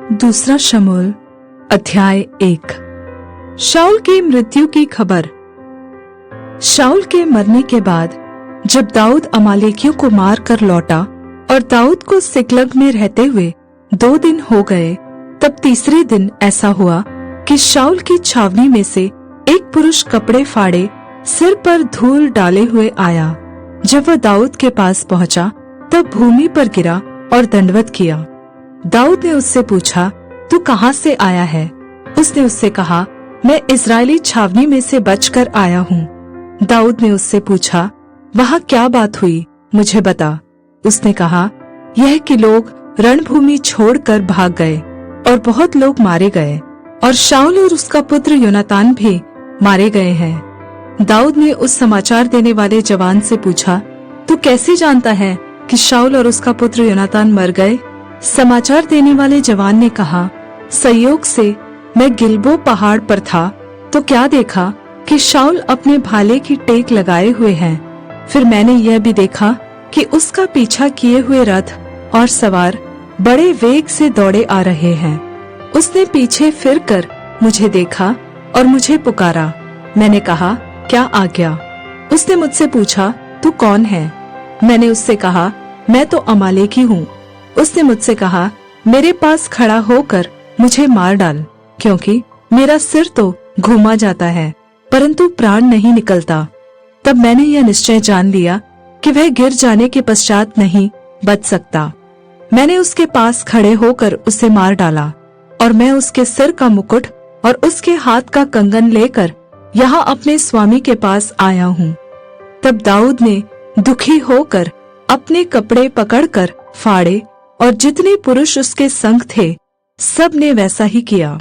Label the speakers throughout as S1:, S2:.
S1: दूसरा शमूएल अध्याय 1। शाऊल की मृत्यु की खबर। शाऊल के मरने के बाद जब दाऊद अमालेकियों को मार कर लौटा और दाऊद को सिकलग में रहते हुए 2 दिन हो गए, तब तीसरे दिन ऐसा हुआ कि शाऊल की छावनी में से एक पुरुष कपड़े फाड़े सिर पर धूल डाले हुए आया। जब वह दाऊद के पास पहुंचा तब भूमि पर गिरा और दंडवत किया। दाऊद ने उससे पूछा, तू कहाँ से आया है? उसने उससे कहा, मैं इस्राएली छावनी में से बचकर आया हूँ। दाऊद ने उससे पूछा, वहाँ क्या बात हुई, मुझे बता। उसने कहा, यह कि लोग रणभूमि छोड़कर भाग गए और बहुत लोग मारे गए और शाऊल और उसका पुत्र योनातान भी मारे गए हैं। दाऊद ने उस समाचार देने वाले जवान से पूछा, तू कैसे जानता है कि शाऊल और उसका पुत्र योनातान मर गए? समाचार देने वाले जवान ने कहा, संयोग से मैं गिलबो पहाड़ पर था तो क्या देखा कि शाऊल अपने भाले की टेक लगाए हुए हैं। फिर मैंने यह भी देखा कि उसका पीछा किए हुए रथ और सवार बड़े वेग से दौड़े आ रहे हैं। उसने पीछे फिरकर मुझे देखा और मुझे पुकारा। मैंने कहा, क्या आज्ञा? उसने मुझसे पूछा, तू कौन है? मैंने उससे कहा, मैं तो अमालेकी हूँ। उसने मुझसे कहा, मेरे पास खड़ा होकर मुझे मार डाल, क्योंकि मेरा सिर तो घूमा जाता है परंतु प्राण नहीं निकलता। तब मैंने यह निश्चय जान लिया कि वह गिर जाने के पश्चात नहीं बच सकता। मैंने उसके पास खड़े होकर उसे मार डाला और मैं उसके सिर का मुकुट और उसके हाथ का कंगन लेकर यहाँ अपने स्वामी के पास आया हूँ। तब दाऊद ने दुखी होकर अपने कपड़े पकड़कर फाड़े और जितने पुरुष उसके संग थे सब ने वैसा ही किया।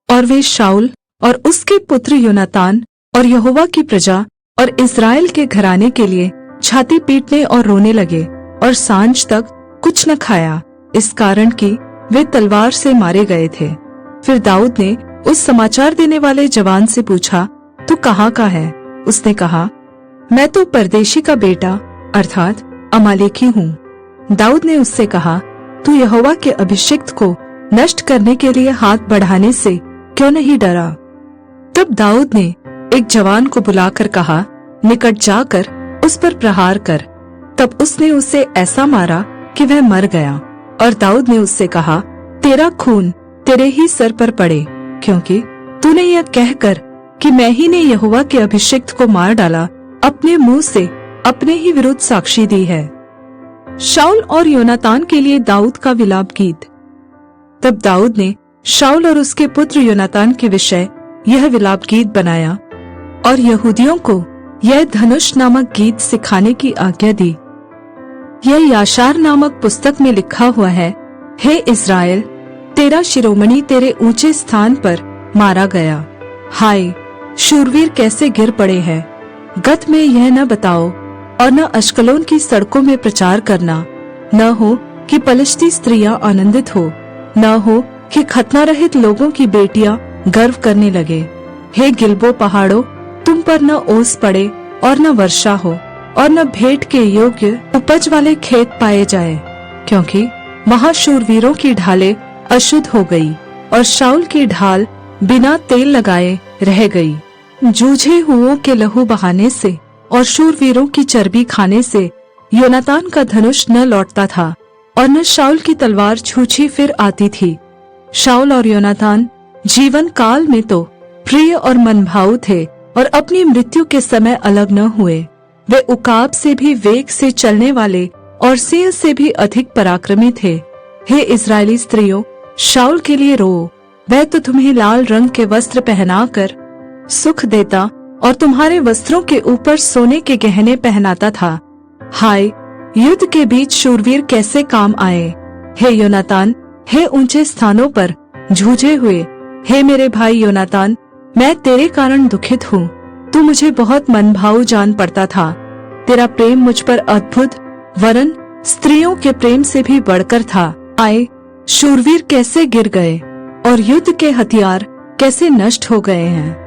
S1: और वे शाऊल और उसके पुत्र योनातान और यहोवा की प्रजा और इस्राएल के घराने के लिए छाती पीटने और रोने लगे और सांझ तक कुछ न खाया, इस कारण कि वे तलवार से मारे गए थे। फिर दाऊद ने उस समाचार देने वाले जवान से पूछा, तू कहाँ का है? उसने कहा, मैं तो परदेशी का बेटा अर्थात अमालेकी हूँ। दाऊद ने उससे कहा, तू यहोवा के अभिषिक्त को नष्ट करने के लिए हाथ बढ़ाने से क्यों नहीं डरा? तब दाऊद ने एक जवान को बुलाकर कहा, निकट जाकर उस पर प्रहार कर। तब उसने उसे ऐसा मारा कि वह मर गया। और दाऊद ने उससे कहा, तेरा खून तेरे ही सर पर पड़े, क्योंकि तूने यह कहकर कि मैं ही ने यहोवा के अभिषिक्त को मार डाला, अपने मुंह से अपने ही विरुद्ध साक्षी दी है। शाऊल और योनातान के लिए दाऊद का विलाप गीत। तब दाऊद ने शाऊल और उसके पुत्र योनातान के विषय यह विलाप गीत बनाया और यहूदियों को यह धनुष नामक गीत सिखाने की आज्ञा दी। यह याशार नामक पुस्तक में लिखा हुआ है, हे इस्राएल, तेरा शिरोमणि तेरे ऊंचे स्थान पर मारा गया। हाय, शूरवीर कैसे गिर पड़े हैं। गत में यह न बताओ और न अश्कलोन की सड़कों में प्रचार करना, न हो कि पलिश्ती स्त्रियां आनंदित हो, न हो कि खतना रहित लोगों की बेटियां गर्व करने लगे। हे गिलबो पहाड़ों, तुम पर न ओस पड़े और न वर्षा हो और न भेंट के योग्य उपज वाले खेत पाए जाए, क्योंकि वहाँ शूरवीरों की ढालें अशुद्ध हो गई और शाऊल की ढाल बिना तेल लगाए रह गई। जूझे हुओं के लहू बहाने से और शूरवीरों की चर्बी खाने से योनातान का धनुष न लौटता था और न शाऊल की तलवार छूछी फिर आती थी। शाऊल और योनातान जीवन काल में तो प्रिय और मनभाऊ थे और अपनी मृत्यु के समय अलग न हुए। वे उकाब से भी वेग से चलने वाले और सिंह से भी अधिक पराक्रमी थे। हे इस्राएली स्त्रियों, शाऊल के लिए रो, वह तो तुम्हें लाल रंग के वस्त्र पहनाकर सुख देता और तुम्हारे वस्त्रों के ऊपर सोने के गहने पहनाता था। हाय, युद्ध के बीच शूरवीर कैसे काम आए। हे योनातान, हे ऊंचे स्थानों पर जूझे हुए, हे मेरे भाई योनातान, मैं तेरे कारण दुखित हूँ। तू मुझे बहुत मनभाऊ जान पड़ता था। तेरा प्रेम मुझ पर अद्भुत वरन स्त्रियों के प्रेम से भी बढ़कर था। आए, शूरवीर कैसे गिर गए और युद्ध के हथियार कैसे नष्ट हो गए हैं।